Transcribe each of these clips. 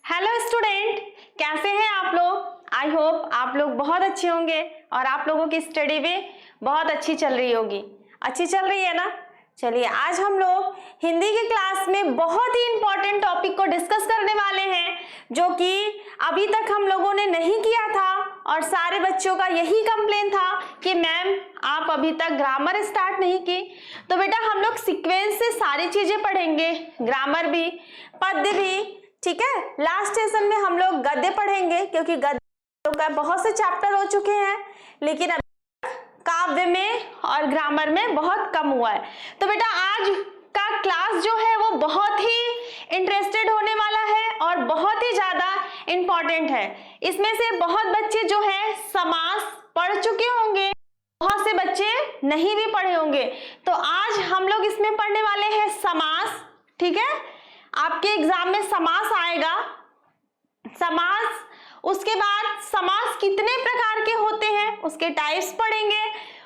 Hello student, कैसे हैं आप लोग। आई होप आप लोग बहुत अच्छे होंगे और आप लोगों की स्टडी भी बहुत अच्छी चल रही होगी। अच्छी चल रही है ना। चलिए, आज हम लोग हिंदी की क्लास में बहुत ही इंपॉर्टेंट टॉपिक को डिस्कस करने वाले हैं, जो कि अभी तक हम लोगों ने नहीं किया था और सारे बच्चों का यही कंप्लेन था कि मैम आप अभी तक ग्रामर स्टार्ट नहीं की। तो बेटा हम लोग सीक्वेंस से सारी चीजें पढ़ेंगे, ग्रामर भी, पद्य भी, ठीक है। लास्ट सेशन में हम लोग गद्य पढ़ेंगे, क्योंकि गद्य का बहुत से चैप्टर हो चुके हैं, लेकिन अभी काव्य में और ग्रामर में बहुत कम हुआ है। तो बेटा आज का क्लास जो है वो बहुत ही इंटरेस्टेड होने वाला है और बहुत ही ज्यादा इंपॉर्टेंट है। इसमें से बहुत बच्चे जो है समास पढ़ चुके होंगे, बहुत से बच्चे नहीं भी पढ़े होंगे। तो आज हम लोग इसमें पढ़ने वाले हैं समास, ठीक है। आपके एग्जाम में समास आएगा, समास, उसके बाद समास कितने प्रकार के होते हैं उसके टाइप्स पढ़ेंगे।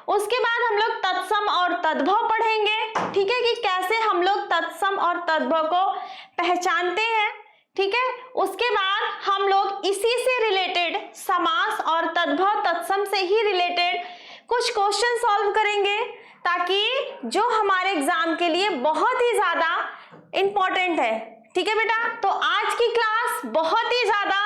उसके बाद हम लोग तत्सम और तद्भव पढ़ेंगे, ठीक है, कि कैसे हम लोग तत्सम और तद्भव को पहचानते हैं, ठीक है। उसके बाद हम लोग इसी से रिलेटेड समास और तद्भव तत्सम से ही रिलेटेड कुछ क्वेश्चन सॉल्व करेंगे, ताकि जो हमारे एग्जाम के लिए बहुत ही ज्यादा इंपॉर्टेंट है, ठीक है बेटा। तो आज की क्लास बहुत ही ज्यादा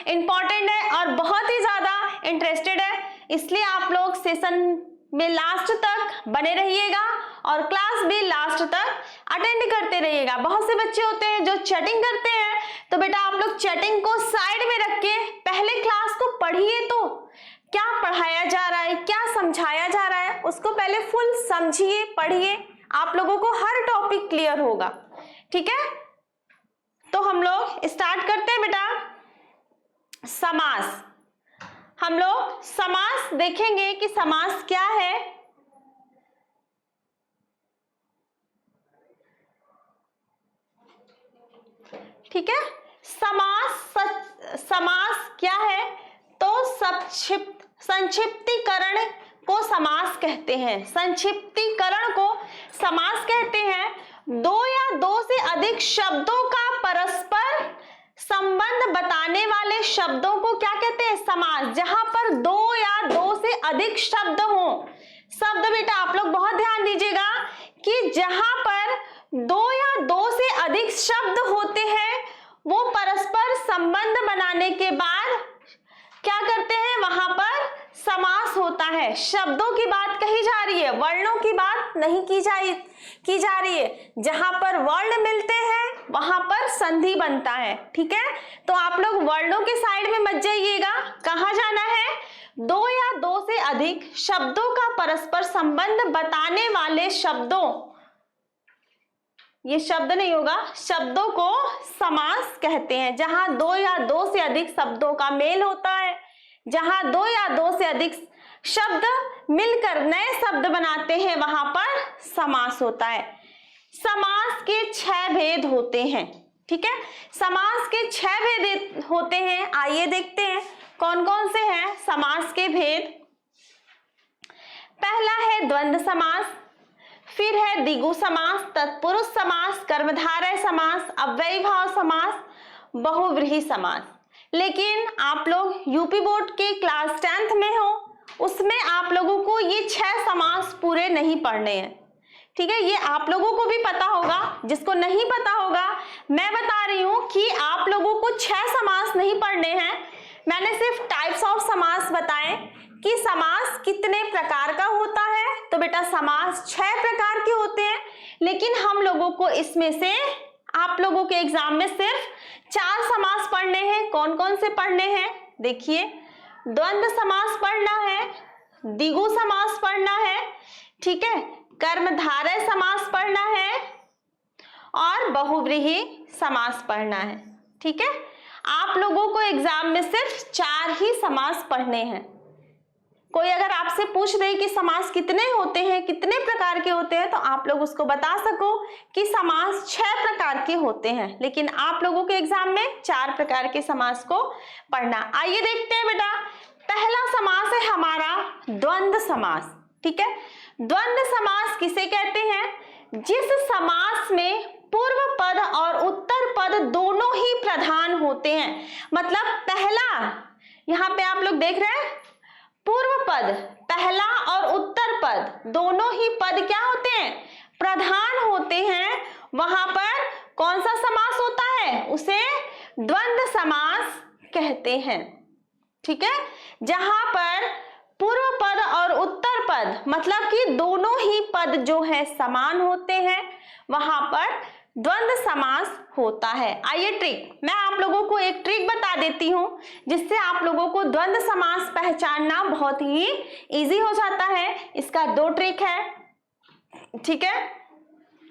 इंपॉर्टेंट है और बहुत ही ज्यादा इंटरेस्टेड है, इसलिए आप लोग सेशन में लास्ट तक बने रहिएगा और क्लास भी लास्ट तक अटेंड करते रहिएगा। बहुत से बच्चे होते हैं जो चैटिंग करते हैं, तो बेटा आप लोग चैटिंग को साइड में रख के पहले क्लास को पढ़िए। तो क्या पढ़ाया जा रहा है, क्या समझाया जा रहा है, उसको पहले फुल समझिए, पढ़िए, आप लोगों को हर टॉपिक क्लियर होगा, ठीक है। तो हम लोग स्टार्ट करते हैं बेटा। समास, हम लोग समास देखेंगे कि समास क्या है। ठीक है, समास क्या है, तो संक्षिप्तीकरण को समास कहते हैं। संक्षिप्तीकरण को समास कहते हैं। दो या दो से अधिक शब्दों का परस्पर संबंध बताने वाले शब्दों को क्या कहते हैं, समास। जहां पर दो या दो से अधिक शब्द हो, शब्द बेटा आप लोग बहुत ध्यान दीजिएगा कि जहां पर दो या दो से अधिक शब्द होते हैं, वो परस्पर संबंध बनाने के बाद क्या करते हैं, वहां पर समास होता है। शब्दों की बात कही जा रही है, वर्णों की बात नहीं की जा रही है। जहां पर वर्ण मिलते हैं वहां पर संधि बनता है, ठीक है। तो आप लोग वर्णों के साइड में मत जाइएगा, कहां जाना है, दो या दो से अधिक शब्दों का परस्पर संबंध बताने वाले शब्दों, ये शब्द नहीं होगा, शब्दों को समास कहते हैं। जहां दो या दो से अधिक शब्दों का मेल होता है, जहां दो या दो से अधिक शब्द मिलकर नए शब्द बनाते हैं, वहां पर समास होता है। समास के 6 भेद होते हैं, ठीक है। समास के 6 भेद होते हैं। आइए देखते हैं कौन कौन से हैं समास के भेद। पहला है द्वंद्व समास, फिर है द्विगु समास, तत्पुरुष समास, कर्मधारय समास, अव्ययीभाव समास, बहुव्रीहि समास। लेकिन आप लोग यूपी बोर्ड के क्लास 10th में हो, उसमें आप लोगों को ये 6 समास पूरे नहीं पढ़ने हैं, ठीक है। ये आप लोगों को भी पता होगा, जिसको नहीं पता होगा मैं बता रही हूं कि आप लोगों को 6 समास नहीं पढ़ने हैं। मैंने सिर्फ टाइप्स ऑफ समास बताए कि समास कितने प्रकार का होता है। तो बेटा समास 6 प्रकार के होते हैं, लेकिन हम लोगों को इसमें से आप लोगों के एग्जाम में सिर्फ 4 समास पढ़ने हैं। कौन कौन से पढ़ने हैं, देखिए, द्वंद्व समास पढ़ना है, द्विगु समास पढ़ना है, ठीक है, कर्मधारय समास पढ़ना है और बहुव्रीहि समास पढ़ना है, ठीक है। आप लोगों को एग्जाम में सिर्फ 4 ही समास पढ़ने हैं। कोई अगर आपसे पूछ दे कि समास कितने होते हैं, कितने प्रकार के होते हैं, तो आप लोग उसको बता सको कि समास 6 प्रकार के होते हैं, लेकिन आप लोगों के एग्जाम में 4 प्रकार के समास को पढ़ना। आइए देखते हैं बेटा। पहला समास है हमारा द्वंद्व समास, ठीक है। द्वंद्व समास किसे कहते हैं, जिस समास में पूर्व पद और उत्तर पद दोनों ही प्रधान होते होते हैं। मतलब पहला, यहाँ पे आप लोग देख रहे हैं पूर्व पद, पहला और उत्तर पद दोनों ही पद क्या होते हैं, प्रधान होते हैं। वहां पर कौन सा समास होता है, उसे द्वंद्व समास कहते हैं। ठीक है, जहां पर पूर्व पद और उत्तर पद मतलब कि दोनों ही पद जो है समान होते हैं, वहां पर द्वंद्व समास होता है। आइए ट्रिक, मैं आप लोगों को एक ट्रिक बता देती हूं जिससे आप लोगों को द्वंद्व समास पहचानना बहुत ही इजी हो जाता है। इसका 2 ट्रिक है। ठीक है,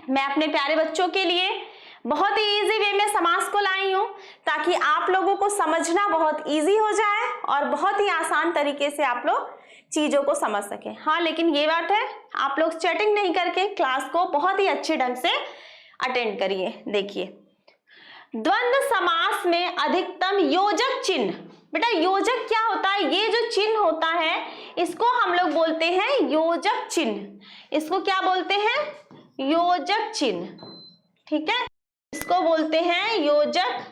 मैं अपने प्यारे बच्चों के लिए बहुत ही इजी वे में समास को लाई हूं ताकि आप लोगों को समझना बहुत इजी हो जाए और बहुत ही आसान तरीके से आप लोग चीजों को समझ सकें। हाँ, लेकिन ये बात है, आप लोग चैटिंग नहीं करके क्लास को बहुत ही अच्छे ढंग से अटेंड करिए। देखिए, द्वंद्व समास में अधिकतम योजक चिन्ह, बेटा योजक क्या होता है, ये जो चिन्ह होता है इसको हम लोग बोलते हैं योजक चिन्ह। इसको क्या बोलते हैं, योजक चिन्ह। ठीक है, इसको बोलते हैं योजक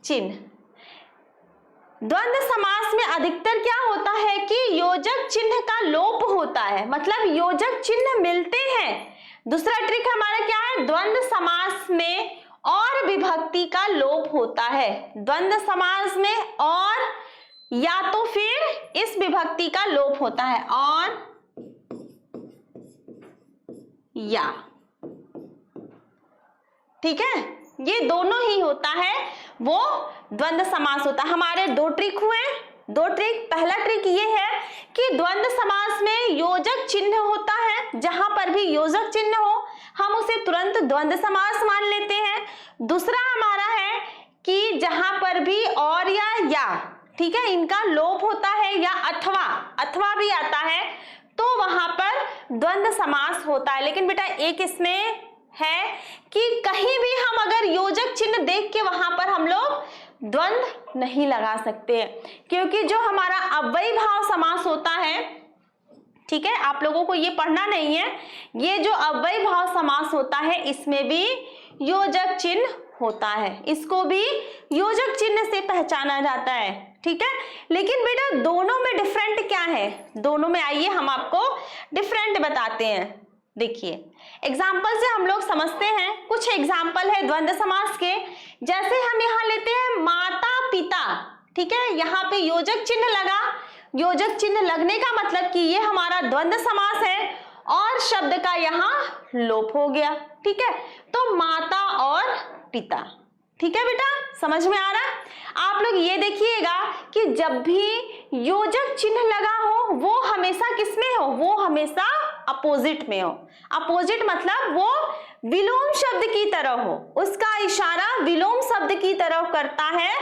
चिन्ह। द्वंद्व समास में अधिकतर क्या होता है कि योजक चिन्ह का लोप होता है, मतलब योजक चिन्ह मिलते हैं। दूसरा ट्रिक हमारा क्या है, द्वंद्व समास में और विभक्ति का लोप होता है। द्वंद्व समास में और या तो फिर इस विभक्ति का लोप होता है, और या। ठीक है, ये दोनों ही होता है, वो द्वंद्व समास होता है। हमारे 2 ट्रिक हुए, 2 ट्रिक। पहला ट्रिक ये है कि द्वंद्व समास में योजक चिन्ह होता है, जहां पर भी योजक चिन्ह हो हम उसे तुरंत द्वंद्व समास मान लेते हैं। दूसरा हमारा है कि जहां पर भी और या, ठीक है, इनका लोप होता है या अथवा भी आता है, तो वहां पर द्वंद्व समास होता है। लेकिन बेटा एक इसमें है कि कहीं भी हम अगर योजक चिन्ह देख के वहां पर हम लोग द्वंद्व नहीं लगा सकते, क्योंकि जो हमारा अव्ययी भाव समास होता है, ठीक है, आप लोगों को ये पढ़ना नहीं है, ये जो अव्ययी भाव समास होता है इसमें भी योजक चिन्ह होता है, इसको भी योजक चिन्ह से पहचाना जाता है। ठीक है, लेकिन बेटा दोनों में डिफरेंट क्या है, दोनों में आइए हम आपको डिफरेंट बताते हैं। देखिए, एग्जाम्पल से हम लोग समझते हैं। कुछ एग्जाम्पल है द्वंद्व समास के, जैसे हम यहाँ लेते हैं माता पिता। ठीक है, यहाँ पे योजक चिन्ह लगा, योजक चिन्ह लगने का मतलब कि ये हमारा द्वंद्व समास है और शब्द का यहाँ लोप हो गया। ठीक है, तो माता और पिता। ठीक है बेटा, समझ में आ रहा है? आप लोग ये देखिएगा कि जब भी योजक चिन्ह लगा हो वो हमेशा किसमें हो, वो हमेशा अपोजिट में हो। अपोजिट मतलब वो विलोम शब्द की तरह हो, उसका इशारा विलोम शब्द की तरफ करता है,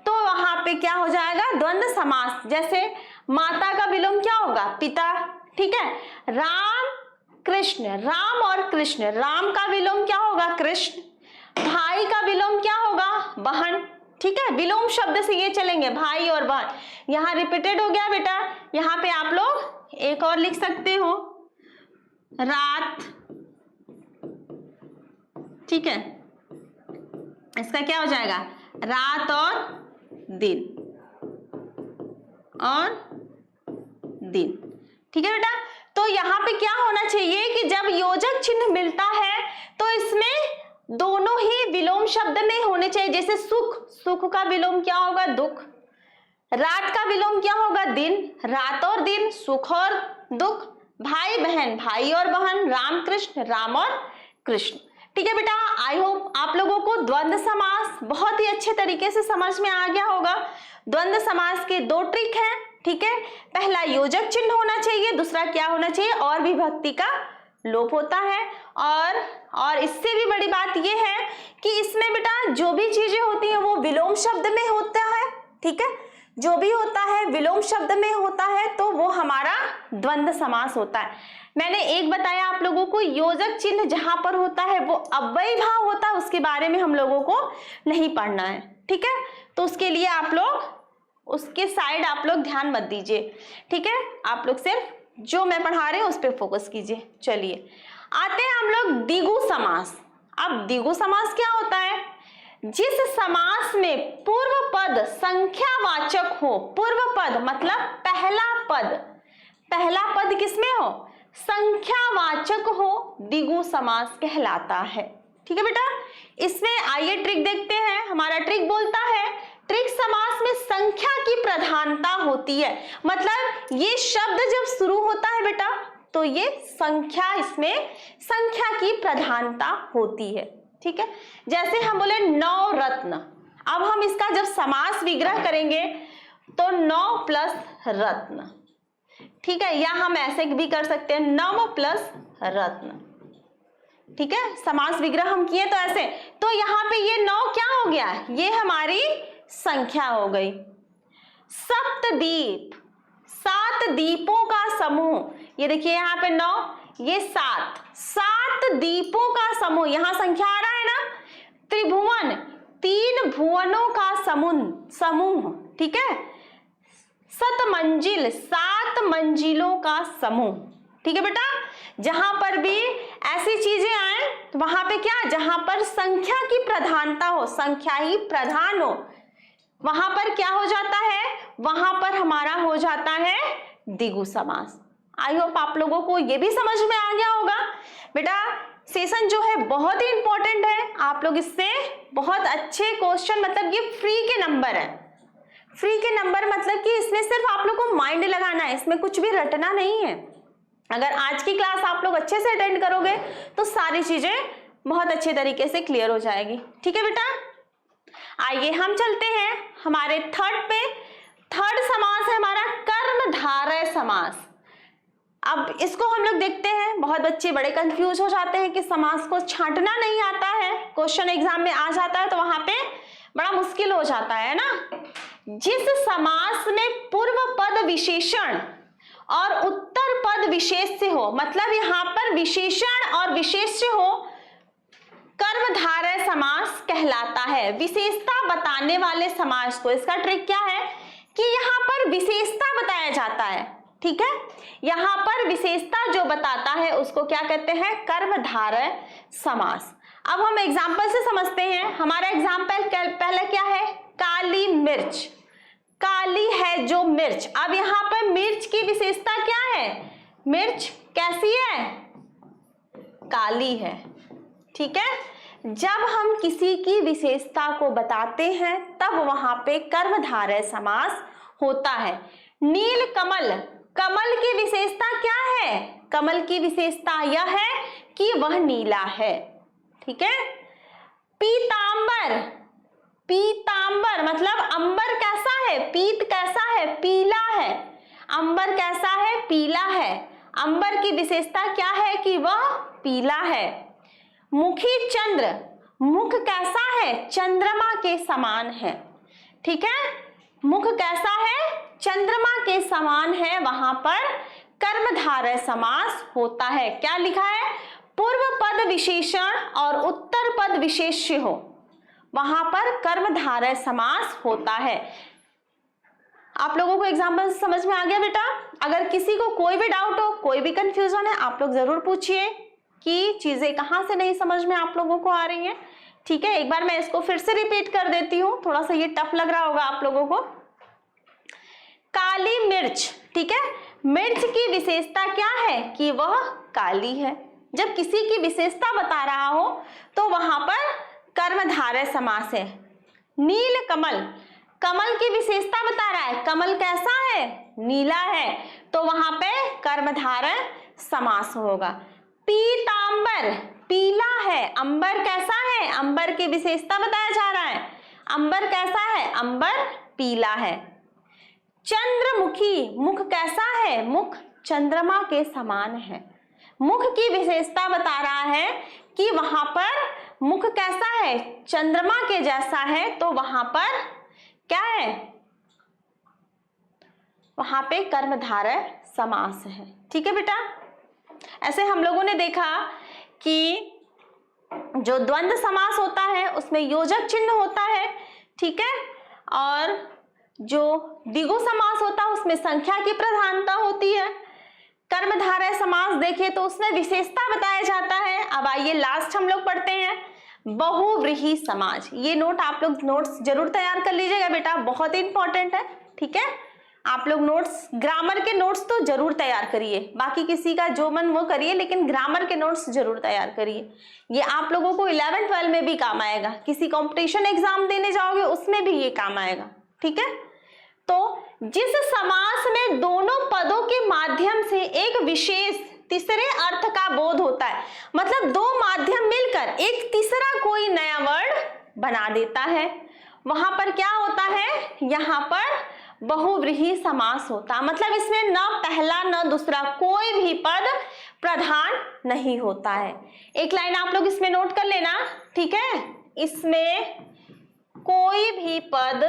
तो वहां पे क्या हो जाएगा, द्वंद्व समास। जैसे माता का विलोम क्या होगा, पिता। ठीक है, राम कृष्ण, राम और कृष्ण, राम का विलोम क्या होगा, कृष्ण। भाई का विलोम क्या होगा, बहन। ठीक है, विलोम शब्द से ये चलेंगे, भाई और बहन। यहाँ रिपीटेड हो गया बेटा। यहाँ पे आप लोग एक और लिख सकते हो, रात। ठीक है, इसका क्या हो जाएगा, रात और दिन, और दिन। ठीक है बेटा, तो यहाँ पे क्या होना चाहिए कि जब योजक चिन्ह मिलता है तो इसमें दोनों ही विलोम शब्द में होने चाहिए। जैसे सुख, सुख का विलोम क्या होगा, दुख। रात का विलोम क्या होगा, दिन। रात और दिन, सुख और दुख। भाई बहन, भाई और बहन। राम कृष्ण, राम और कृष्ण। ठीक है बेटा, आई होप आप लोगों को द्वंद्व समास बहुत ही अच्छे तरीके से समझ में आ गया होगा। द्वंद्व समास के 2 ट्रिक हैं। ठीक है, पहला योजक चिन्ह होना चाहिए, दूसरा क्या होना चाहिए, और विभक्ति का लोप होता है। और इससे भी बड़ी बात यह है कि इसमें बेटा जो भी चीजें होती हैं वो विलोम शब्द में होता है। ठीक है, जो भी होता है विलोम शब्द में होता है तो वो हमारा द्वंद्व समास होता है। मैंने एक बताया आप लोगों को, योजक चिन्ह जहां पर होता है वो अव्ययी भाव होता है, उसके बारे में हम लोगों को नहीं पढ़ना है। ठीक है, तो उसके लिए आप लोग उसके साइड आप लोग ध्यान मत दीजिए। ठीक है, आप लोग सिर्फ जो मैं पढ़ा रही हूँ उस पर फोकस कीजिए। चलिए आते हैं हम लोग द्विगु समास। अब द्विगु समास क्या होता है, जिस समास में पूर्व पद संख्यावाचक हो, पूर्व पद मतलब पहला पद, पहला पद किसमें हो, संख्यावाचक हो, द्विगु समास कहलाता है। ठीक है बेटा, इसमें आइए ट्रिक देखते हैं। हमारा ट्रिक बोलता है ट्रिक समास में संख्या की प्रधानता होती है, मतलब ये शब्द जब शुरू होता है बेटा तो ये संख्या, इसमें संख्या की प्रधानता होती है। ठीक है, जैसे हम बोले नवरत्न, अब हम इसका जब समास विग्रह करेंगे तो नौ प्लस रत्न। ठीक है, या हम ऐसे भी कर सकते हैं नव प्लस रत्न। ठीक है, समास विग्रह हम किए तो ऐसे, तो यहाँ पे ये नौ क्या हो गया, ये हमारी संख्या हो गई। सप्तदीप, सात दीपों का समूह, ये देखिए यहाँ पे नौ, ये सात, सात दीपों का समूह, यहां संख्या आ रहा है ना। त्रिभुवन, तीन भुवनों का समूह। ठीक है, सतमंजिल, सात मंजिलों का समूह। ठीक है बेटा, जहां पर भी ऐसी चीजें आए तो वहां पे क्या, जहां पर संख्या की प्रधानता हो, संख्या ही प्रधान हो, वहां पर क्या हो जाता है, वहां पर हमारा हो जाता है द्विगु समास। आई होप आप लोगों को ये भी समझ में आ गया होगा। बेटा सेशन जो है बहुत ही इंपॉर्टेंट है, आप लोग इससे बहुत अच्छे क्वेश्चन, मतलब ये फ्री के नंबर है। फ्री के नंबर मतलब कि इसमें सिर्फ आप लोग को माइंड लगाना है, इसमें कुछ भी रटना नहीं है। अगर आज की क्लास आप लोग अच्छे से अटेंड करोगे तो सारी चीजें बहुत अच्छे तरीके से क्लियर हो जाएगी। ठीक है बेटा, आइए हम चलते हैं हमारे थर्ड पे। थर्ड समास है हमारा कर्मधारय समास। अब इसको हम लोग देखते हैं, बहुत बच्चे बड़े कंफ्यूज हो जाते हैं कि समास को छांटना नहीं आता है, क्वेश्चन एग्जाम में आ जाता है तो वहां पे बड़ा मुश्किल हो जाता है ना। जिस समास में पूर्व पद विशेषण और उत्तर पद विशेष से हो, मतलब यहां पर विशेषण और विशेष से हो, कर्मधारय समास कहलाता है। विशेषता बताने वाले समास को, इसका ट्रिक क्या है कि यहां पर विशेषता बताया जाता है। ठीक है, यहां पर विशेषता जो बताता है उसको क्या कहते हैं, कर्मधारय समास। अब हम एग्जाम्पल से समझते हैं। हमारा एग्जाम्पल पहले क्या है, काली मिर्च, काली है जो मिर्च। अब यहां पर मिर्च की विशेषता क्या है, मिर्च कैसी है, काली है। ठीक है, जब हम किसी की विशेषता को बताते हैं तब वहां पे कर्मधारय समास होता है। नील कमल, कमल की विशेषता क्या है, कमल की विशेषता यह है कि वह नीला है। ठीक है, पीतांबर, पीतांबर मतलब अंबर कैसा है, पीत कैसा है, पीला है, अंबर कैसा है, पीला है। अंबर की विशेषता क्या है कि वह पीला है। मुखी चंद्र, मुख कैसा है, चंद्रमा के समान है। ठीक है, मुख कैसा है, चंद्रमा के समान है, वहां पर कर्मधारय समास होता है। क्या लिखा है, पूर्व पद विशेषण और उत्तर पद विशेष्य हो, वहां पर कर्मधारय समास होता है। आप लोगों को एग्जाम्पल समझ में आ गया बेटा। अगर किसी को कोई भी डाउट हो, कोई भी कंफ्यूजन है, आप लोग जरूर पूछिए कि चीजें कहां से नहीं समझ में आप लोगों को आ रही हैं। ठीक है, एक बार मैं इसको फिर से रिपीट कर देती हूँ, थोड़ा सा ये टफ लग रहा होगा आप लोगों को। काली मिर्च, ठीक है, मिर्च की विशेषता क्या है कि वह काली है। जब किसी की विशेषता बता रहा हो तो वहां पर कर्मधारय समास है। नील कमल, कमल की विशेषता बता रहा है, कमल कैसा है, नीला है, तो वहां पे कर्मधारय समास होगा। पीतांबर, पीला है, अंबर कैसा है, अंबर की विशेषता बताया जा रहा है, अंबर कैसा है, अंबर पीला है। चंद्रमुखी, मुख कैसा है, मुख चंद्रमा के समान है। मुख की विशेषता बता रहा है कि वहां पर मुख कैसा है, चंद्रमा के जैसा है, तो वहां पर क्या है, वहां पे कर्मधारय समास है। ठीक है बेटा, ऐसे हम लोगों ने देखा कि जो द्वंद्व समास होता है उसमें योजक चिन्ह होता है। ठीक है, और जो द्विगु समास होता है उसमें संख्या की प्रधानता होती है। कर्मधारय समास देखें तो उसमें विशेषता बताया जाता है। अब आइए लास्ट हम लोग पढ़ते हैं बहुव्रीहि समाज। ये नोट आप लोग नोट्स जरूर तैयार कर लीजिएगा बेटा, बहुत ही इंपॉर्टेंट है। ठीक है, आप लोग नोट्स, ग्रामर के नोट्स तो जरूर तैयार करिए, बाकी किसी का जो मन वो करिए, लेकिन ग्रामर के नोट्स जरूर तैयार करिए। ये आप लोगों को 11-12 में भी काम आएगा, किसी कंपटीशन एग्जाम देने जाओगे उसमें भी ये काम आएगा। ठीक है, तो जिस समास में दोनों पदों के माध्यम से एक विशेष तीसरे अर्थ का बोध होता है, मतलब दो माध्यम मिलकर एक तीसरा कोई नया वर्ड बना देता है, वहां पर क्या होता है, यहाँ पर बहुव्रीहि समास होता। मतलब इसमें न पहला न दूसरा कोई भी पद प्रधान नहीं होता है। एक लाइन आप लोग इसमें नोट कर लेना। ठीक है, इसमें कोई भी पद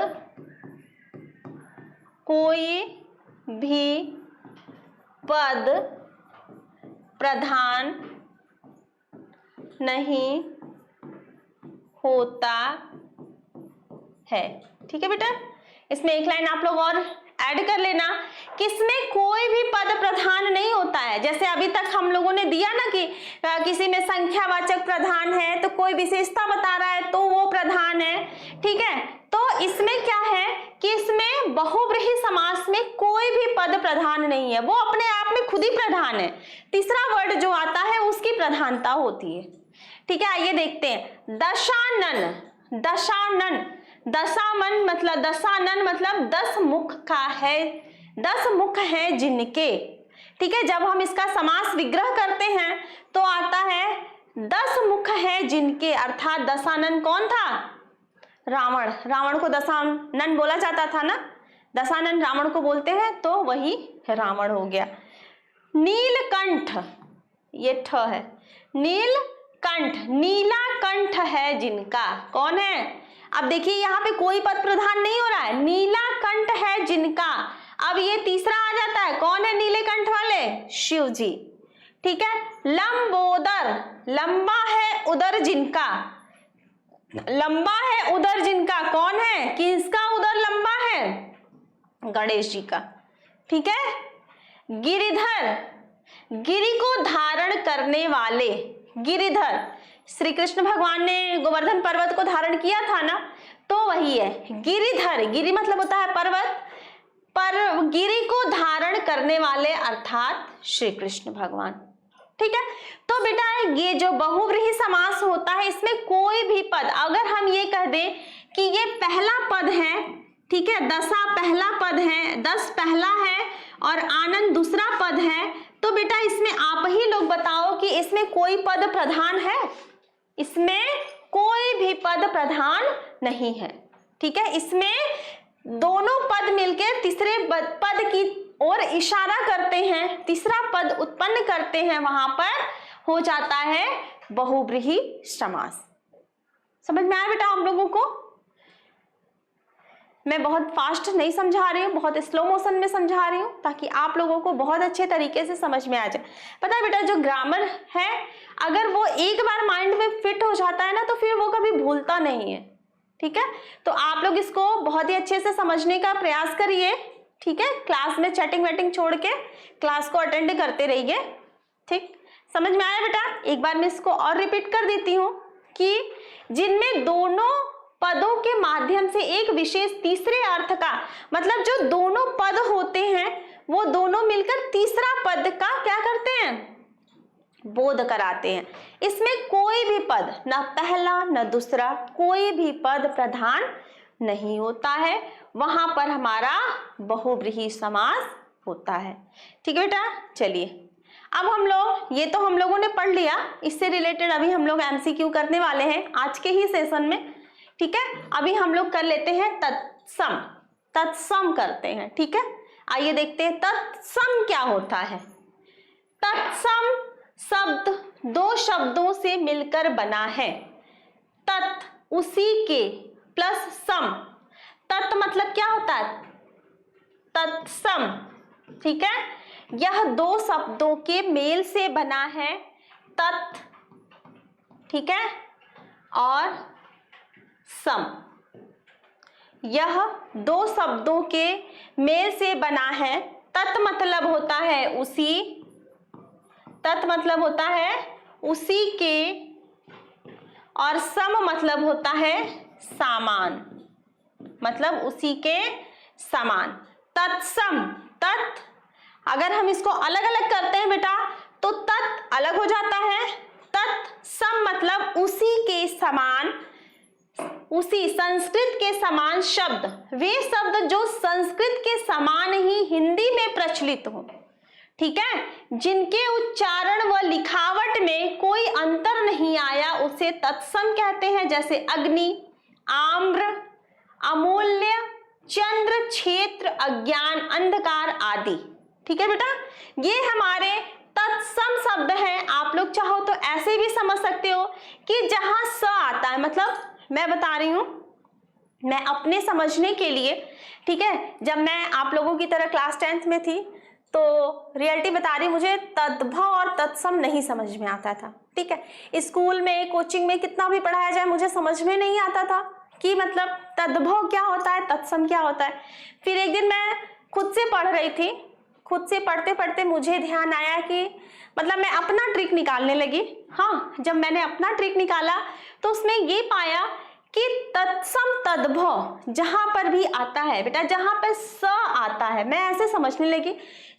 प्रधान नहीं होता है। ठीक है बेटा, इसमें एक लाइन आप लोग और ऐड कर लेना कि इसमें कोई भी पद प्रधान नहीं होता है। जैसे अभी तक हम लोगों ने दिया ना कि किसी में संख्यावाचक प्रधान है तो कोई विशेषता बता रहा है तो वो प्रधान है। ठीक है, तो इसमें क्या है कि इसमें बहुव्रीहि समास में कोई भी पद प्रधान नहीं है, वो अपने आप में खुद ही प्रधान है, तीसरा वर्ड जो आता है उसकी प्रधानता होती है। ठीक है, आइए देखते हैं। दशानन, दशानन, दशामन मतलब दशानन मतलब 10 मुख का है, 10 मुख है जिनके। ठीक है, जब हम इसका समास विग्रह करते हैं तो आता है 10 मुख है जिनके, अर्थात दशानन कौन था, रावण। रावण को दशानन बोला जाता था ना, दशानन रावण को बोलते हैं, तो वही रावण हो गया। नीलकंठ, ये ठ है, नीलकंठ, नीला कंठ है जिनका, कौन है। अब देखिए यहाँ पे कोई पद प्रधान नहीं हो रहा है, नीला कंठ है जिनका। अब ये तीसरा आ जाता है, कौन है नीले कंठ वाले, शिव जी। ठीक है, लंबोदर, लंबा है उदर जिनका, लंबा है उदर जिनका, कौन है, किसका उदर लंबा है, गणेश जी का। ठीक है, गिरिधर, गिरि को धारण करने वाले, गिरिधर, श्री कृष्ण भगवान ने गोवर्धन पर्वत को धारण किया था ना, तो वही है गिरिधर। गिरि मतलब होता है पर्वत, पर गिरि को धारण करने वाले अर्थात श्री कृष्ण भगवान। ठीक है, तो बेटा ये जो बहुव्रीहि समास होता है इसमें कोई भी पद, अगर हम ये कह दें कि ये पहला पद है, ठीक है, दशा पहला पद है, 10 पहला है और आनंद दूसरा पद है, तो बेटा इसमें आप ही लोग बताओ कि इसमें कोई पद प्रधान है, इसमें कोई भी पद प्रधान नहीं है। ठीक है, इसमें दोनों पद मिलकर तीसरे पद की ओर इशारा करते हैं, तीसरा पद उत्पन्न करते हैं, वहां पर हो जाता है बहुव्रीहि समास। समझ में आया बेटा आप लोगों को? मैं बहुत फास्ट नहीं समझा रही हूँ, बहुत स्लो मोशन में समझा रही हूँ ताकि आप लोगों को बहुत अच्छे तरीके से समझ में आ जाए। पता है बेटा, जो ग्रामर है अगर वो एक बार माइंड में फिट हो जाता है ना तो फिर वो कभी भूलता नहीं है। ठीक है, तो आप लोग इसको बहुत ही अच्छे से समझने का प्रयास करिए। ठीक है, क्लास में चैटिंग वैटिंग छोड़ के क्लास को अटेंड करते रहिए। ठीक, समझ में आया बेटा? एक बार मैं इसको और रिपीट कर देती हूँ कि जिनमें दोनों पदों के माध्यम से एक विशेष तीसरे अर्थ का, मतलब जो दोनों पद होते हैं वो दोनों मिलकर तीसरा पद का क्या करते हैं, बोध कराते हैं। इसमें कोई भी पद, न पहला न दूसरा, कोई भी पद प्रधान नहीं होता है, वहां पर हमारा बहुव्रीहि समास होता है। ठीक है बेटा, चलिए अब हम लोग, ये तो हम लोगों ने पढ़ लिया, इससे रिलेटेड अभी हम लोग एमसीक्यू करने वाले हैं आज के ही सेशन में। ठीक है, अभी हम लोग कर लेते हैं तत्सम, तत्सम करते हैं। ठीक है, आइए देखते हैं तत्सम क्या होता है। तत्सम शब्द दो शब्दों से मिलकर बना है। तत् उसी के प्लस सम, तत् मतलब क्या होता है, तत्सम। ठीक है, यह दो शब्दों के मेल से बना है, तत्, ठीक है, और सम। यह दो शब्दों के मेल से बना है। तत् मतलब होता है उसी, तत् मतलब होता है उसी के, और सम मतलब होता है सामान, मतलब उसी के समान। तत्सम, तत् अगर हम इसको अलग अलग करते हैं बेटा तो तत् अलग हो जाता है, तत्सम मतलब उसी के समान, उसी संस्कृत के समान शब्द, वे शब्द जो संस्कृत के समान ही हिंदी में प्रचलित हो, ठीक है, जिनके उच्चारण व लिखावट में कोई अंतर नहीं आया, उसे तत्सम कहते हैं। जैसे अग्नि, आम्र, अमूल्य, चंद्र, क्षेत्र, अज्ञान, अंधकार आदि। ठीक है बेटा, ये हमारे तत्सम शब्द हैं। आप लोग चाहो तो ऐसे भी समझ सकते हो कि जहां स आता है, मतलब मैं बता रही हूं, मैं अपने समझने के लिए, ठीक है, जब मैं आप लोगों की तरह क्लास 10th में थी तो रियलिटी बता रही, मुझे तद्भव और तत्सम नहीं समझ में आता था। ठीक है, स्कूल में कोचिंग में कितना भी पढ़ाया जाए मुझे समझ में नहीं आता था कि मतलब तद्भव क्या होता है, तत्सम क्या होता है। फिर एक दिन मैं खुद से पढ़ रही थी, खुद से पढ़ते पढ़ते मुझे ध्यान आया कि मतलब मैं अपना ट्रिक निकालने लगी। हाँ, जब मैंने अपना ट्रिक निकाला तो उसमें ये पाया कि तत्सम तद्भव जहां पर भी आता है बेटा, जहां पर स आता है, मैं ऐसे समझने लगी,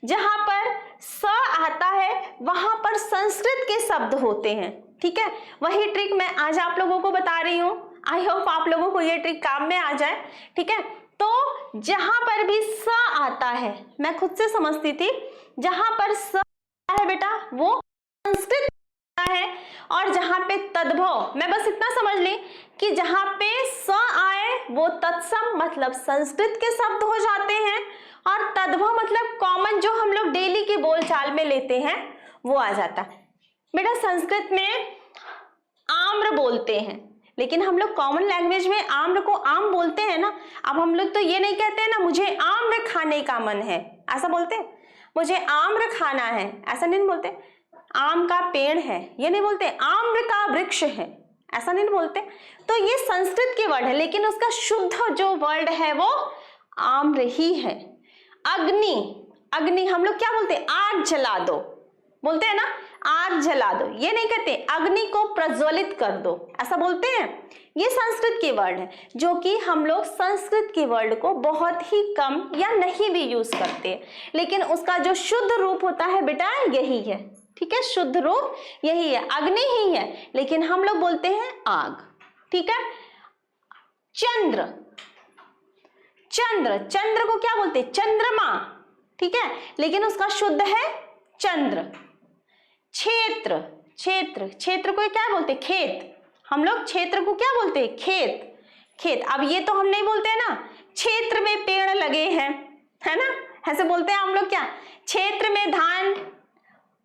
जहां पर स आता है वहां पर संस्कृत के शब्द होते हैं। ठीक है, वही ट्रिक मैं आज आप लोगों को बता रही हूँ। आई होप आप लोगों को ये ट्रिक काम में आ जाए। ठीक है, तो जहां पर भी स आता है, मैं खुद से समझती थी, जहां पर स आता है बेटा वो संस्कृत है, और जहां पे तद्भव, मैं बस इतना समझ ली कि जहां पे स आए वो तत्सम मतलब संस्कृत के शब्द हो जाते हैं, और तद्भव मतलब कॉमन जो हम लोग डेली की बोलचाल में लेते हैं वो आ जाता है। बेटा संस्कृत में आम्र बोलते हैं, लेकिन हम लोग कॉमन लैंग्वेज में आम्र को आम बोलते हैं ना। अब हम लोग तो ये नहीं कहते हैं ना मुझे आम्र खाने का मन है, ऐसा बोलते हैं, मुझे आम्र खाना है, ऐसा नहीं बोलते। आम का पेड़ है ये नहीं बोलते, आम्र का वृक्ष है ऐसा नहीं बोलते। तो ये संस्कृत के वर्ड है, लेकिन उसका शुद्ध जो वर्ड है वो आम्र ही है। अग्नि, अग्नि हम लोग क्या बोलते हैं, आग जला दो बोलते हैं ना, आग जला दो, ये नहीं कहते अग्नि को प्रज्वलित कर दो, ऐसा बोलते हैं। ये संस्कृत के वर्ड है, जो कि हम लोग संस्कृत के वर्ड को बहुत ही कम या नहीं भी यूज करते, लेकिन उसका जो शुद्ध रूप होता है बेटा यही है। ठीक है, शुद्ध रूप यही है, अग्नि ही है, लेकिन हम लोग बोलते हैं आग। ठीक है, चंद्र, चंद्र, चंद्र को क्या बोलते हैं, चंद्रमा। ठीक है, लेकिन उसका शुद्ध है चंद्र। क्षेत्र, क्षेत्र, क्षेत्र को क्या बोलते हैं, खेत, हम लोग क्षेत्र को क्या बोलते हैं, खेत, खेत। अब ये तो हम नहीं बोलते ना क्षेत्र में पेड़ लगे हैं, है ना, ऐसे बोलते हैं हम लोग क्या, क्षेत्र में धान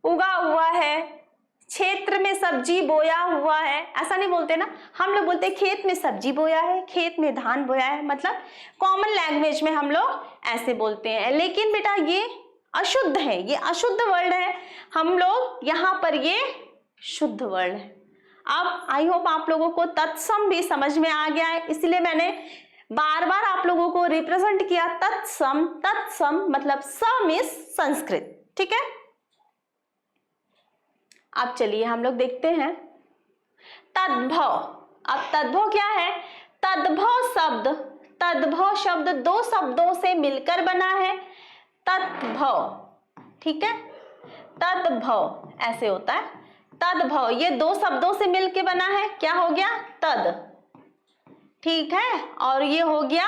उगा हुआ है, क्षेत्र में सब्जी बोया हुआ है, ऐसा नहीं बोलते ना। हम लोग बोलते हैं खेत में सब्जी बोया है, खेत में धान बोया है, मतलब कॉमन लैंग्वेज में हम लोग ऐसे बोलते हैं। लेकिन बेटा ये अशुद्ध है, ये अशुद्ध वर्ड है, हम लोग यहाँ पर ये शुद्ध वर्ड है। अब आई होप आप लोगों को तत्सम भी समझ में आ गया है, इसलिए मैंने बार बार आप लोगों को रिप्रेजेंट किया तत्सम। तत्सम मतलब सम इज संस्कृत। ठीक है, अब चलिए हम लोग देखते हैं तद्भव। अब तद्भव क्या है, तद्भव शब्द, तद्भव शब्द दो शब्दों से मिलकर बना है, तद्भव। ठीक है, तद्भव ऐसे होता है, तद्भव ये दो शब्दों से मिलकर बना है, क्या हो गया, तद। ठीक है, और ये हो गया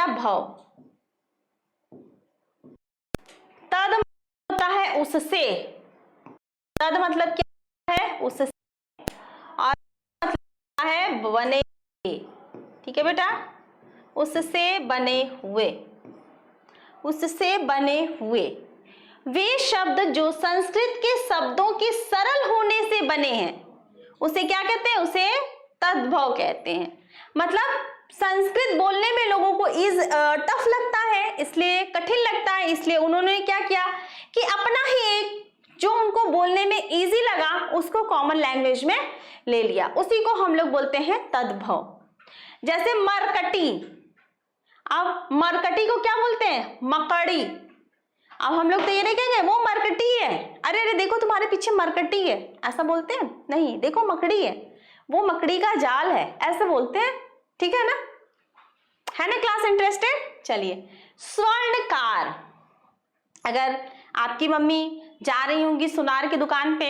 भव। तद होता है उससे, तद मतलब क्या है, उससे, और मतलब है बने। ठीक है बेटा, उससे बने हुए, उससे बने हुए। वे शब्द जो संस्कृत के शब्दों के सरल होने से बने हैं उसे क्या कहते हैं, उसे तद्भव कहते हैं। मतलब संस्कृत बोलने में लोगों को टफ लगता है, इसलिए कठिन लगता है, इसलिए उन्होंने क्या किया कि अपना ही एक जो उनको बोलने में इजी लगा उसको कॉमन लैंग्वेज में ले लिया, उसी को हम लोग बोलते हैं तद्भव। जैसे मरकटी, अब मरकटी को क्या बोलते हैं, मकड़ी। अब हम लोग तो ये नहीं कहेंगे वो मरकटी है, अरे अरे देखो तुम्हारे पीछे मरकटी है, ऐसा बोलते हैं नहीं, देखो मकड़ी है, वो मकड़ी का जाल है, ऐसे बोलते हैं। ठीक है ना क्लास इंटरेस्टेड? चलिए, स्वर्णकार, अगर आपकी मम्मी जा रही होंगी सुनार की दुकान पे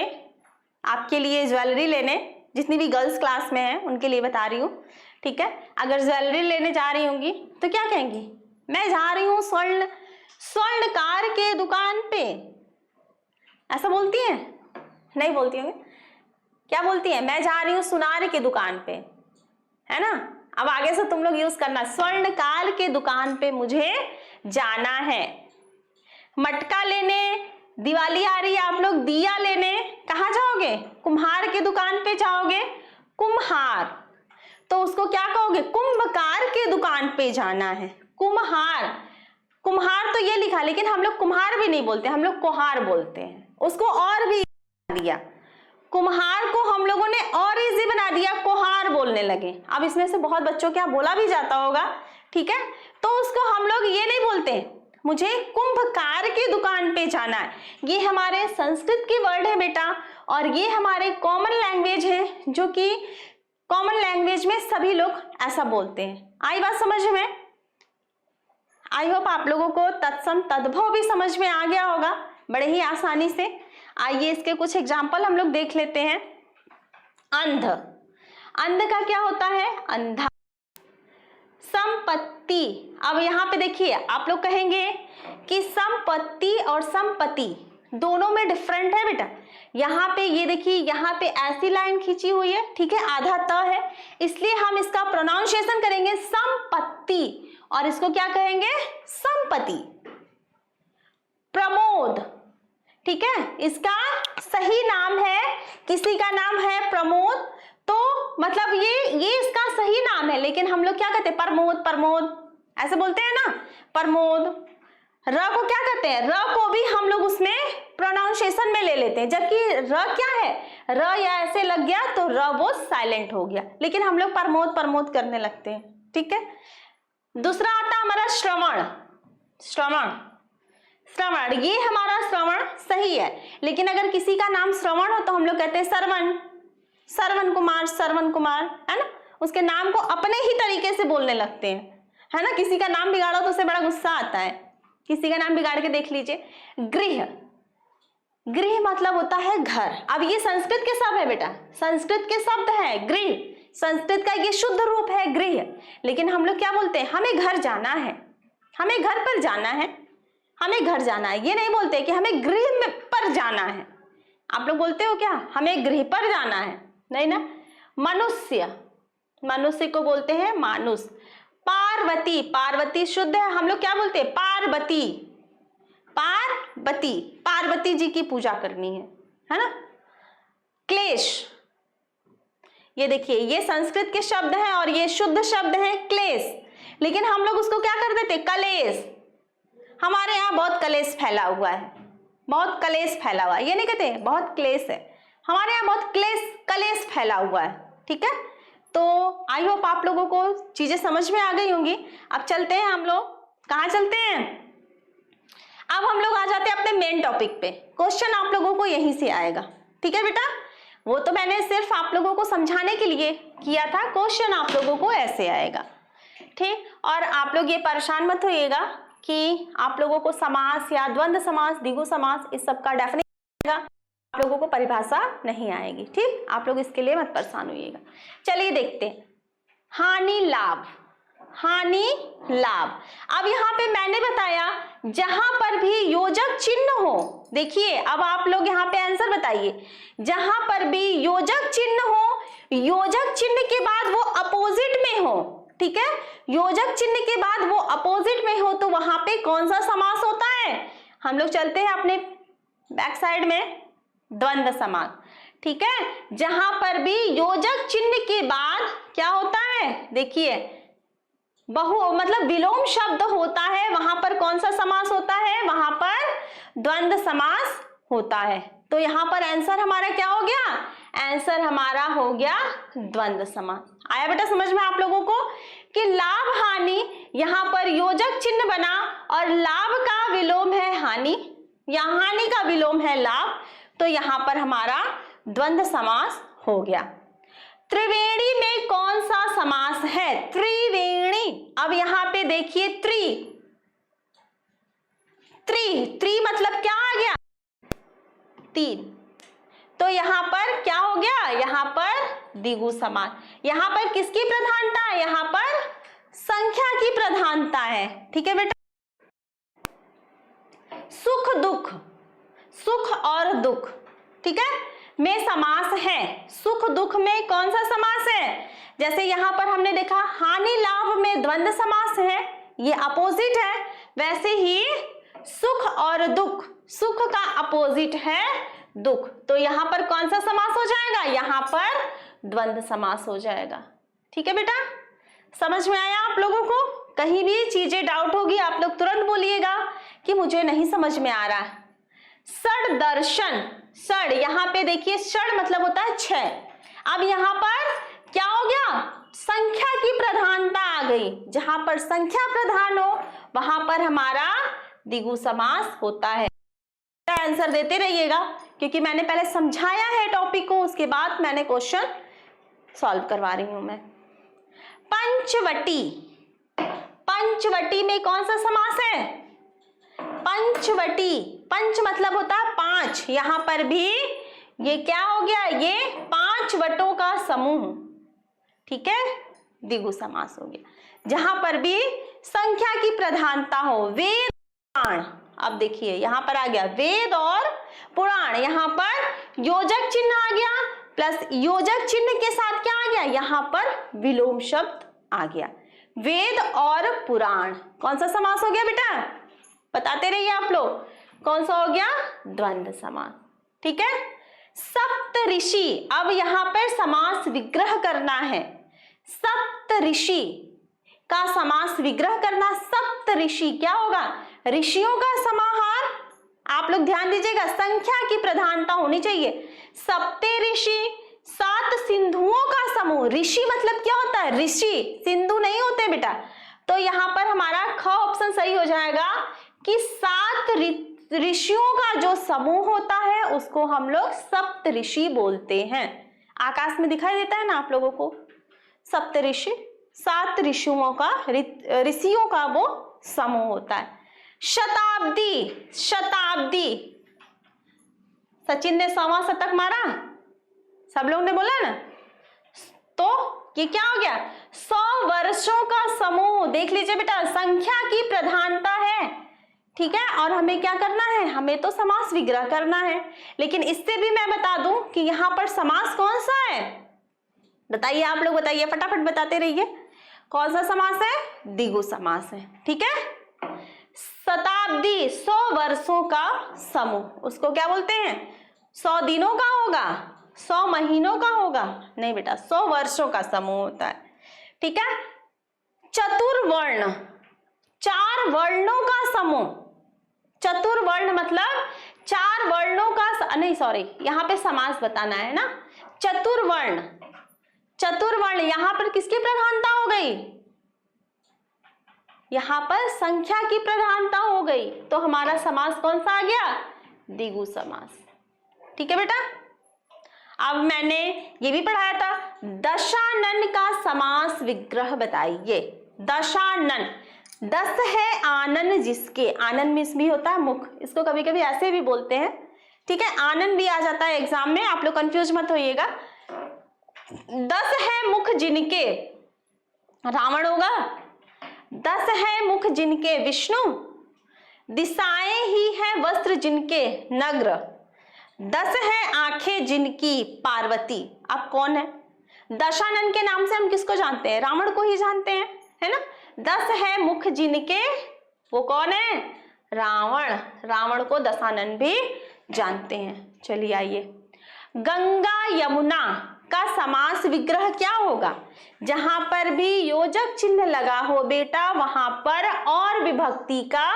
आपके लिए ज्वेलरी लेने, जितनी भी गर्ल्स क्लास में है उनके लिए बता रही हूँ, ठीक है, अगर ज्वेलरी लेने जा रही होंगी तो क्या कहेंगी? मैं जा रही हूँ स्वर्णकार के दुकान पे, ऐसा बोलती हैं? नहीं बोलती होंगी, क्या बोलती है? मैं जा रही हूँ सुनार की दुकान पे, है ना। अब आगे से तुम लोग यूज करना, स्वर्णकार के दुकान पे मुझे जाना है। मटका लेने, दिवाली आ रही है, आप लोग दिया लेने कहाँ जाओगे? कुम्हार की दुकान पे जाओगे, कुम्हार, तो उसको क्या कहोगे? कुंभकार के दुकान पे जाना है, कुम्हार। कुम्हार तो ये लिखा, लेकिन हम लोग कुम्हार भी नहीं बोलते, हम लोग कुहार बोलते हैं, उसको और भी दिया, कुम्हार को हम लोगों ने और इजी बना दिया, कुहार बोलने लगे। अब इसमें से बहुत बच्चों क्या बोला भी जाता होगा, ठीक है, तो उसको हम लोग ये नहीं बोलते मुझे कुंभकार की दुकान पे जाना है। ये हमारे संस्कृत की वर्ड है बेटा, और ये हमारे कॉमन लैंग्वेज है, जो कि कॉमन लैंग्वेज में सभी लोग ऐसा बोलते हैं। आई बात समझ में? आई होप आप लोगों को तत्सम तद्भव भी समझ में आ गया होगा बड़े ही आसानी से। आइए इसके कुछ एग्जाम्पल हम लोग देख लेते हैं। अंध, अंध का क्या होता है? अंधा। संपत्ति, अब यहाँ पे देखिए आप लोग कहेंगे कि संपत्ति और संपत्ति दोनों में डिफरेंट है बेटा। यहाँ पे ये देखिए, यहाँ पे ऐसी लाइन खींची हुई है, ठीक है, आधा त है, इसलिए हम इसका प्रोनाउंसिएशन करेंगे संपत्ति, और इसको क्या कहेंगे? संपत्ति। प्रमोद, ठीक है, इसका सही नाम है, किसी का नाम है प्रमोद, तो मतलब ये इसका सही नाम है, लेकिन हम लोग क्या कहते हैं? प्रमोद, प्रमोद ऐसे बोलते हैं ना, प्रमोद। र को क्या कहते हैं? र को भी हम लोग उसमें प्रोनाउंसिएशन में ले लेते हैं, जबकि र क्या है? र या ऐसे लग गया तो र वो साइलेंट हो गया, लेकिन हम लोग प्रमोद प्रमोद करने लगते हैं, ठीक है। दूसरा आता हमारा श्रवण। श्रवण, श्रवण, ये हमारा श्रवण सही है, लेकिन अगर किसी का नाम श्रवण हो तो हम लोग कहते हैं श्रवण, श्रवण कुमार, श्रवण कुमार, है ना, उसके नाम को अपने ही तरीके से बोलने लगते हैं, है ना। किसी का नाम बिगाड़ो तो उसे बड़ा गुस्सा आता है, किसी का नाम बिगाड़ के देख लीजिए। गृह, गृह मतलब होता है घर। अब ये संस्कृत के शब्द है बेटा, संस्कृत के शब्द है गृह, संस्कृत का ये शुद्ध रूप है गृह, लेकिन हम लोग क्या बोलते हैं? हमें घर जाना है, हमें घर पर जाना है, हमें घर जाना है, ये नहीं बोलते कि हमें गृह पर जाना है। आप लोग बोलते हो क्या? हमें गृह पर जाना है, नहीं ना। मनुष्य, मनुष्य को बोलते हैं मानुष। पार्वती, पार्वती शुद्ध है, हम लोग क्या बोलते हैं? पार्वती, पार्वती, पार्वती जी की पूजा करनी है ना। क्लेश, ये देखिए ये संस्कृत के शब्द हैं और ये शुद्ध शब्द है क्लेश, लेकिन हम लोग उसको क्या कर देते? कलेश। हमारे यहाँ बहुत कलेश फैला हुआ है, बहुत कलेश फैला हुआ है, ये नहीं कहते बहुत क्लेश है, हमारे यहाँ बहुत कलेश फैला हुआ है, ठीक है। तो आई होप आप लोगों को चीजें समझ में आ गई होंगी। अब चलते हैं हम लोग, कहाँ चलते हैं? अब हम लोग आ जाते हैं अपने मेन टॉपिक पे। क्वेश्चन आप लोगों को यहीं से आएगा, ठीक है बेटा। वो तो मैंने सिर्फ आप लोगों को समझाने के लिए किया था, क्वेश्चन आप लोगों को ऐसे आएगा, ठीक। और आप लोग ये परेशान मत होइएगा कि आप लोगों को समास या द्वंद्व समास, द्विगु समास, इस सब का डेफिनेशन आप लोगों को परिभाषा नहीं आएगी, ठीक। आप लोग इसके लिए मत परेशान होइएगा। चलिए देखते हैं हानि लाभ। हानि लाभ, अब यहाँ पे मैंने बताया जहां पर भी योजक चिन्ह हो, देखिए अब आप लोग यहाँ पे आंसर बताइए, जहां पर भी योजक चिन्ह हो, योजक चिन्ह के बाद वो अपोजिट में हो, ठीक है, योजक चिन्ह के बाद वो अपोजिट में हो, तो वहां पे कौन सा समास होता है? हम लोग चलते हैं अपने बैक साइड में, द्वंद्व समास, ठीक है। जहां पर भी योजक चिन्ह के बाद क्या होता है? देखिए बहु मतलब विलोम शब्द होता है, वहां पर कौन सा समास होता है? वहां पर द्वंद्व समास होता है। तो यहां पर आंसर हमारा क्या हो गया? आंसर हमारा हो गया द्वंद्व समास। आया बेटा समझ में आप लोगों को कि लाभ हानि, यहां पर योजक चिन्ह बना और लाभ का विलोम है हानि या हानि का विलोम है लाभ, तो यहां पर हमारा द्वंद्व समास हो गया। त्रिवेणी में कौन सा समास है? त्रिवेणी। अब यहां पे देखिए त्रि मतलब क्या आ गया? 3। तो यहां पर क्या हो गया? यहां पर द्विगु समास। यहां पर किसकी प्रधानता है? यहां पर संख्या की प्रधानता है। ठीक है बेटा। सुख दुख, सुख और दुख, ठीक है, में समास है। सुख दुख में कौन सा समास है? जैसे यहां पर हमने देखा हानि लाभ में द्वंद्व समास है, ये अपोजिट है। वैसे ही सुख और दुख, सुख का अपोजिट है दुख, तो यहां पर कौन सा समास हो जाएगा? यहां पर द्वंद्व समास हो जाएगा। ठीक है बेटा, समझ में आया आप लोगों को? कहीं भी चीजें डाउट होगी आप लोग तुरंत बोलिएगा कि मुझे नहीं समझ में आ रहा है। षड दर्शन, षड, यहां पे देखिए षड मतलब होता है 6। अब यहां पर क्या हो गया? संख्या की प्रधानता आ गई। जहां पर संख्या प्रधान हो वहां पर हमारा द्विगु समास होता है। आंसर देते रहिएगा क्योंकि मैंने पहले समझाया है टॉपिक को, उसके बाद मैंने क्वेश्चन सॉल्व करवा रही हूं मैं। पंचवटी, पंचवटी में कौन सा समास है? पंचवटी, पंच मतलब होता है 5। यहां पर भी ये क्या हो गया? ये 5 वटों का समूह, ठीक है, द्विगु समास हो गया। जहां पर भी संख्या की प्रधानता हो। वेद पुराण, अब देखिए यहां पर आ गया वेद और पुराण, यहां पर योजक चिन्ह आ गया, प्लस योजक चिन्ह के साथ क्या आ गया? यहां पर विलोम शब्द आ गया। वेद और पुराण कौन सा समास हो गया बेटा? बताते रहिए आप लोग, कौन सा हो गया? द्वंद्व समास। ठीक है। सप्तऋषि, अब यहां पर समास विग्रह करना है। सप्तऋषि का समास विग्रह करना। सप्तऋषि क्या होगा? ऋषियों का समाहार। आप लोग ध्यान दीजिएगा, संख्या की प्रधानता होनी चाहिए। सप्ते ऋषि, 7 सिंधुओं का समूह। ऋषि मतलब क्या होता है? ऋषि, सिंधु नहीं होते बेटा। तो यहां पर हमारा ख ऑप्शन सही हो जाएगा कि 7 ऋषियों का जो समूह होता है उसको हम लोग सप्तऋषि बोलते हैं। आकाश में दिखाई देता है ना आप लोगों को सप्तऋषि? 7 ऋषियों का वो समूह होता है। शताब्दी, शताब्दी, सचिन ने 100वां शतक मारा, सब लोग ने बोला ना, तो ये क्या हो गया? 100 वर्षों का समूह। देख लीजिए बेटा, संख्या की प्रधानता है, ठीक है, और हमें क्या करना है? हमें तो समास विग्रह करना है। लेकिन इससे भी मैं बता दूं कि यहां पर समास कौन सा है? बताइए आप लोग, बताइए, फटाफट बताते रहिए। कौन सा समास है? द्विगु समास है। ठीक है। शताब्दी 100 वर्षों का समूह, उसको क्या बोलते हैं? 100 दिनों का होगा, 100 महीनों का होगा? नहीं बेटा, 100 वर्षों का समूह होता है। ठीक है। चतुर्वर्ण, 4 वर्णों का समूह। चतुर्वर्ण मतलब 4 वर्णों का नहीं, सॉरी, यहां पे समास बताना है ना। चतुर्वर्ण, चतुर्वर्ण यहां पर किसकी प्रधानता हो गई? यहां पर संख्या की प्रधानता हो गई, तो हमारा समास कौन सा आ गया? द्विगु समास। ठीक है बेटा। अब मैंने ये भी पढ़ाया था, दशानन का समास विग्रह बताइए। दशानन, 10 है आनन जिसके, आनन में भी होता है मुख, इसको कभी कभी ऐसे भी बोलते हैं। ठीक है, आनन भी आ जाता है एग्जाम में, आप लोग कंफ्यूज मत होइएगा। 10 है मुख जिनके, रावण होगा। 10 है मुख जिनके, विष्णु। दिशाएं ही है वस्त्र जिनके, नग्र। 10 है आंखें जिनकी, पार्वती। अब कौन है? दशानन के नाम से हम किसको जानते हैं? रावण को ही जानते हैं, है ना। 10 है मुख जिनके, वो कौन है? रावण। रावण को दशानन भी जानते हैं। चलिए आइए, गंगा यमुना का समास विग्रह क्या होगा? जहां पर भी योजक चिन्ह लगा हो बेटा, वहां पर और विभक्ति का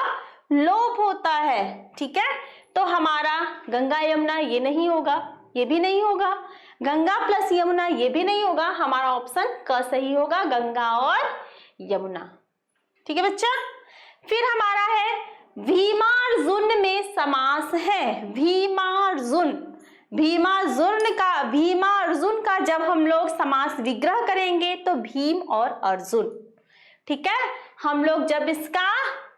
लोप होता है। ठीक है, तो हमारा गंगा यमुना ये नहीं होगा, ये भी नहीं होगा, गंगा प्लस यमुना ये भी नहीं होगा। हमारा ऑप्शन क सही होगा, गंगा और यमुना। ठीक है बच्चा। फिर हमारा है भीमार्जुन में समास है। भीमार्जुन का जब हम लोग समास विग्रह करेंगे तो भीम और अर्जुन, ठीक है। हम लोग जब इसका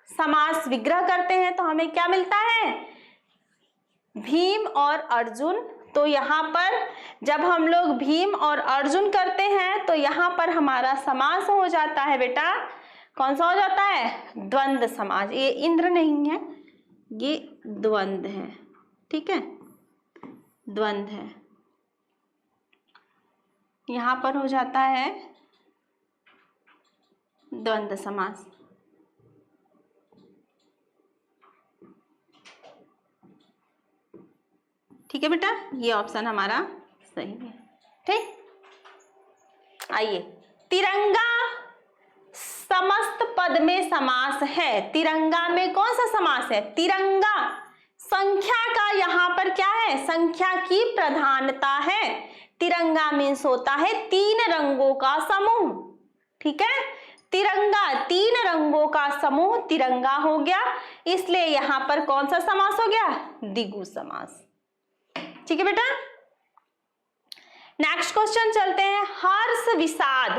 समास विग्रह करते हैं तो हमें क्या मिलता है, भीम और अर्जुन। तो यहाँ पर जब हम लोग भीम और अर्जुन करते हैं तो यहाँ पर हमारा समास हो जाता है बेटा, कौन सा हो जाता है, द्वंद्व समास। ये इंद्र नहीं है, ये द्वंद्व है, ठीक है, द्वंद्व है। यहाँ पर हो जाता है द्वंद्व समास। ठीक है बेटा, ये ऑप्शन हमारा सही है। ठीक, आइए, तिरंगा समस्त पद में समास है। तिरंगा में कौन सा समास है, तिरंगा संख्या का यहाँ पर क्या है, संख्या की प्रधानता है। तिरंगा मीन्स होता है 3 रंगों का समूह, ठीक है। तिरंगा 3 रंगों का समूह तिरंगा हो गया, इसलिए यहाँ पर कौन सा समास हो गया, द्विगु समास। ठीक है बेटा, नेक्स्ट क्वेश्चन चलते हैं। हर्ष विषाद,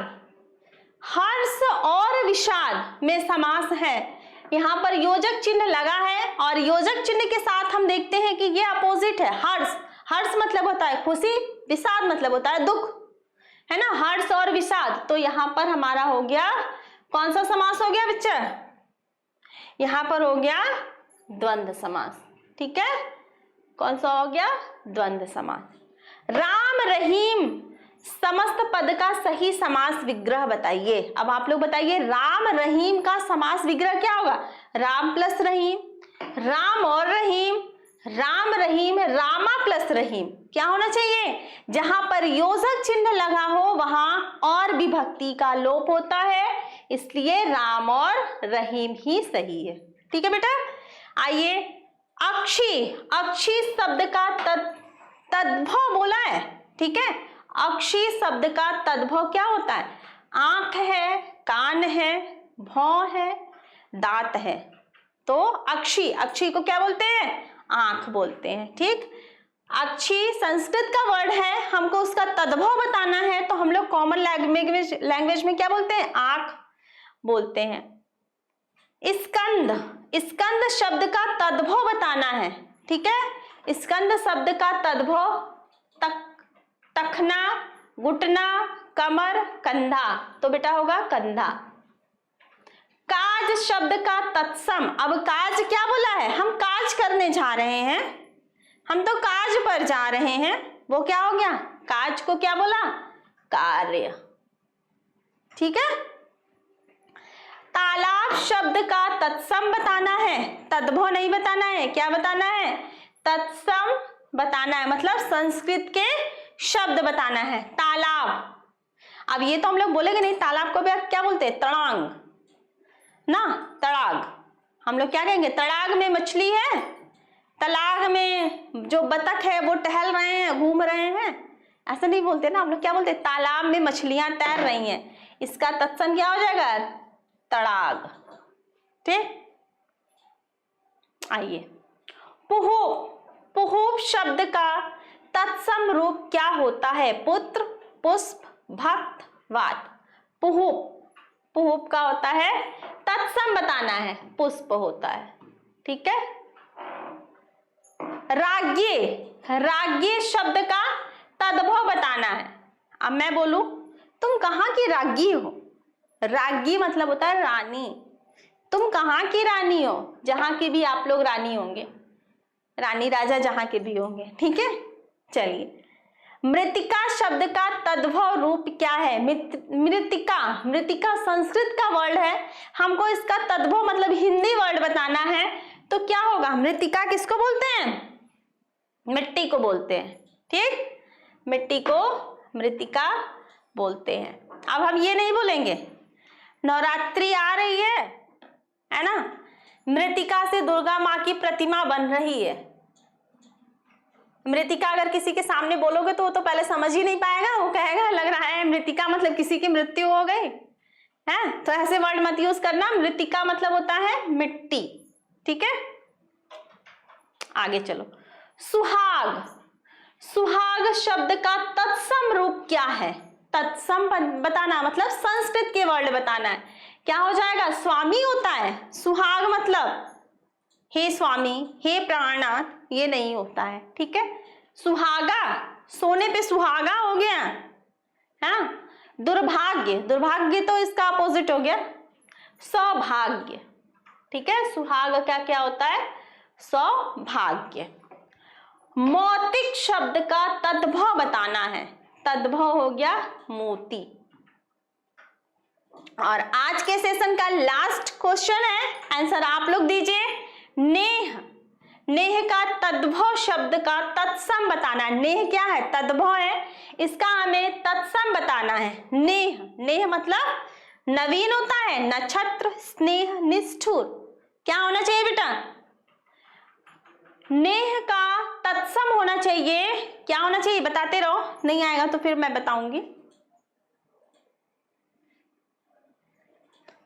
हर्ष और विषाद में समास है। यहाँ पर योजक चिन्ह लगा है और योजक चिन्ह के साथ हम देखते हैं कि ये अपोजिट है। हर्ष मतलब होता है खुशी, विषाद मतलब होता है दुख, है ना, हर्ष और विषाद। तो यहाँ पर हमारा हो गया कौन सा समास हो गया बच्चा, यहाँ पर हो गया द्वंद्व समास, ठीक है। कौन सा हो गया, द्वंद्व समास। राम रहीम समस्त पद का सही समास विग्रह बताइए। अब आप लोग बताइए, राम रहीम का समास विग्रह क्या होगा, राम प्लस रहीम, राम और रहीम, राम रहीम, रामा प्लस रहीम। क्या होना चाहिए, जहां पर योजक चिन्ह लगा हो वहां और विभक्ति का लोप होता है, इसलिए राम और रहीम ही सही है। ठीक है बेटा, आइए, अक्षी, अक्षी शब्द का तद्भव बोला है, ठीक है। अक्षी शब्द का तद्भव क्या होता है, आंख है, कान है, भौं है, दांत है। तो अक्षी, अक्षी को क्या बोलते हैं, आंख बोलते हैं, ठीक। अक्षी संस्कृत का वर्ड है, हमको उसका तद्भव बताना है तो हम लोग कॉमन लैंग्वेज में क्या बोलते हैं, आंख बोलते हैं। स्कंद, स्कंद शब्द का तद्भव बताना है, ठीक है। स्कंद शब्द का तद्भव तखना, घुटना, कमर, कंधा, तो बेटा होगा कंधा। काज शब्द का तत्सम, अब काज क्या बोला है, हम काज करने जा रहे हैं, हम तो काज पर जा रहे हैं, वो क्या हो गया, काज को क्या बोला, कार्य, ठीक है। तालाब शब्द का तत्सम बताना है, तद्भव नहीं बताना है, क्या बताना है, तत्सम बताना है, मतलब संस्कृत के शब्द बताना है। तालाब, अब ये तो हम लोग बोलेंगे नहीं, तालाब को भी क्या बोलते हैं, तड़ांग ना, तड़ाग। हम लोग क्या कहेंगे, तड़ाग में मछली है, तालाब में जो बतख है वो टहल रहे हैं, घूम रहे हैं, ऐसा नहीं बोलते ना हम लोग, क्या बोलते हैं, तालाब में मछलियां तैर रही हैं, इसका तत्सम क्या हो जाएगा, तड़ाग, ठीक। आइए, पुहूप, पुहूप शब्द का तत्सम रूप क्या होता है, पुत्र, पुष्प, भक्त, वात। पुहूप, पुहूप का होता है तत्सम बताना है, पुष्प होता है, ठीक है। राज्ञी, राज्ञी शब्द का तद्भव बताना है। अब मैं बोलूं, तुम कहाँ की राज्ञी हो, राज्ञी मतलब होता है रानी, तुम कहाँ की रानी हो, जहां की भी आप लोग रानी होंगे, रानी राजा जहां के भी होंगे, ठीक है। चलिए, मृतिका शब्द का तद्भव रूप क्या है, मृतिका, मृतिका संस्कृत का वर्ड है, हमको इसका तद्भव मतलब हिंदी वर्ड बताना है, तो क्या होगा, मृतिका किसको बोलते हैं, मिट्टी को बोलते हैं, ठीक, मिट्टी को मृतिका बोलते हैं। अब हम ये नहीं बोलेंगे, नवरात्रि आ रही है ना, मृतिका से दुर्गा माँ की प्रतिमा बन रही है। मृतिका अगर किसी के सामने बोलोगे तो वो तो पहले समझ ही नहीं पाएगा, वो कहेगा लग रहा है मृतिका मतलब किसी की मृत्यु हो गई, है, तो ऐसे वर्ड मत यूज करना। मृतिका मतलब होता है मिट्टी, ठीक है। आगे चलो, सुहाग। सुहाग शब्द का तत्सम रूप क्या है? तत्सम बताना मतलब संस्कृत के वर्ड बताना है। क्या हो जाएगा? स्वामी होता है। सुहाग मतलब हे स्वामी, हे प्राणनाथ, ये नहीं होता है, ठीक है। सुहागा, सोने पे सुहागा हो गया। हाँ, दुर्भाग्य, दुर्भाग्य तो इसका अपोजिट हो गया सौभाग्य, ठीक है। सुहाग क्या क्या होता है? सौभाग्य। मोतिक शब्द का तद्भव बताना है। तद्भव हो गया मोती। और आज के सेशन का लास्ट क्वेश्चन है, आंसर आप लोग दीजिए। नेह, नेह का तद्भव शब्द का तत्सम बताना। नेह क्या है? तद्भव है, इसका हमें तत्सम बताना है। नेह, नेह मतलब नवीन होता है, नक्षत्र, स्नेह, निष्ठुर। क्या होना चाहिए बेटा? नेह का तत्सम होना चाहिए। क्या होना चाहिए? बताते रहो, नहीं आएगा तो फिर मैं बताऊंगी।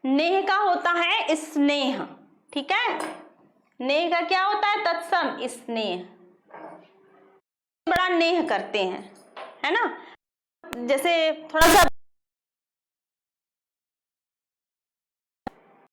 नेह का होता है स्नेह, ठीक है। नेह का क्या होता है? तत्सम स्नेह। बड़ा नेह करते हैं, है ना। जैसे थोड़ा सा